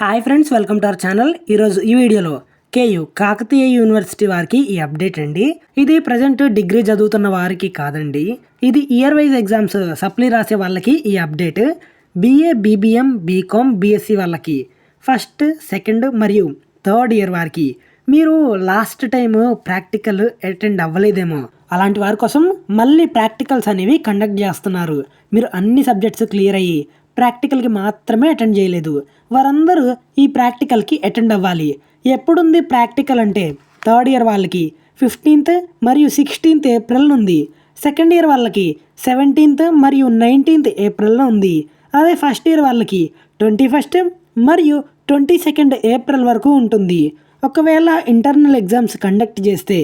Hi friends, welcome to our channel. ఈరోజు ఈ వీడియోలో కేయు కాకతీయ యూనివర్సిటీ వారికి ఈ అప్డేట్ అండి. ఇది ప్రజెంట్ డిగ్రీ చదువుతున్న వారికి కాదండి, ఇది ఇయర్ వైజ్ ఎగ్జామ్స్ సప్లీ రాసే వాళ్ళకి ఈ update. BA, BBM, BCom, BSc వాళ్ళకి ఫస్ట్, సెకండ్ మరియు థర్డ్ ఇయర్ వారికి మీరు లాస్ట్ టైం ప్రాక్టికల్ అటెండ్ అవ్వలేదేమో, అలాంటి వారి కోసం మళ్ళీ ప్రాక్టికల్స్ అనేవి కండక్ట్ చేస్తున్నారు. మీరు అన్ని సబ్జెక్ట్స్ క్లియర్ అయ్యి ప్రాక్టికల్కి మాత్రమే అటెండ్ చేయలేదు, వారందరూ ఈ ప్రాక్టికల్కి అటెండ్ అవ్వాలి. ఎప్పుడుంది ప్రాక్టికల్ అంటే థర్డ్ ఇయర్ వాళ్ళకి 15th మరియు 16th ఏప్రిల్ ఉంది. సెకండ్ ఇయర్ వాళ్ళకి 17th మరియు 19th ఏప్రిల్లో ఉంది. అదే ఫస్ట్ ఇయర్ వాళ్ళకి 21st మరియు 22nd ఏప్రిల్ వరకు ఉంటుంది. ఒకవేళ ఇంటర్నల్ ఎగ్జామ్స్ కండక్ట్ చేస్తే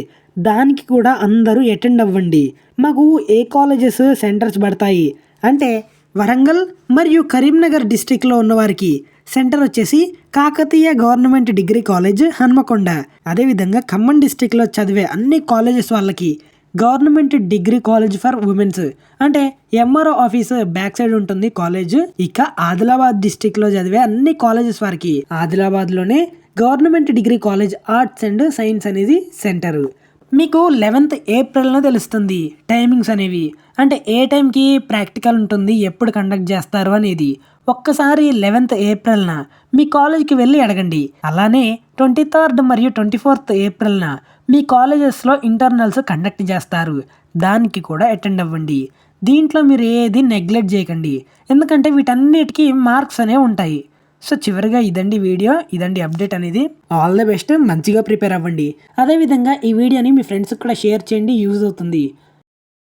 దానికి కూడా అందరూ అటెండ్ అవ్వండి. మాకు ఏ కాలేజెస్ సెంటర్స్ పడతాయి అంటే వరంగల్ మరియు కరీంనగర్ డిస్టిక్లో ఉన్నవారికి సెంటర్ వచ్చేసి Kakatiya government degree college Hanamkonda. అదేవిధంగా ఖమ్మం డిస్టిక్లో చదివే అన్ని కాలేజెస్ వాళ్ళకి government degree college for women's అంటే ఎంఆర్ఓ ఆఫీస్ బ్యాక్ సైడ్ ఉంటుంది కాలేజ్. ఇక ఆదిలాబాద్ డిస్టిక్లో చదివే అన్ని కాలేజెస్ వారికి ఆదిలాబాద్లోనే government degree college arts and science అనేది సెంటరు. మీకు 11th ఏప్రిల్న తెలుస్తుంది టైమింగ్స్ అనేవి, అంటే ఏ టైంకి ప్రాక్టికల్ ఉంటుంది, ఎప్పుడు కండక్ట్ చేస్తారు అనేది. ఒక్కసారి 11th ఏప్రిల్న మీ కాలేజ్కి వెళ్ళి అడగండి. అలానే 23rd మరియు 24th ఏప్రిల్న మీ కాలేజెస్లో ఇంటర్నల్స్ కండక్ట్ చేస్తారు, దానికి కూడా అటెండ్ అవ్వండి. దీంట్లో మీరు ఏది నెగ్లెక్ట్ చేయకండి, ఎందుకంటే వీటన్నిటికీ మార్క్స్ అనేవి ఉంటాయి. సో చివరిగా ఇదండి వీడియో, ఇదండి అప్డేట్ అనేది. ఆల్ ద బెస్ట్, మంచిగా ప్రిపేర్ అవ్వండి. అదేవిధంగా ఈ వీడియోని మీ ఫ్రెండ్స్కి కూడా షేర్ చేయండి, యూజ్ అవుతుంది.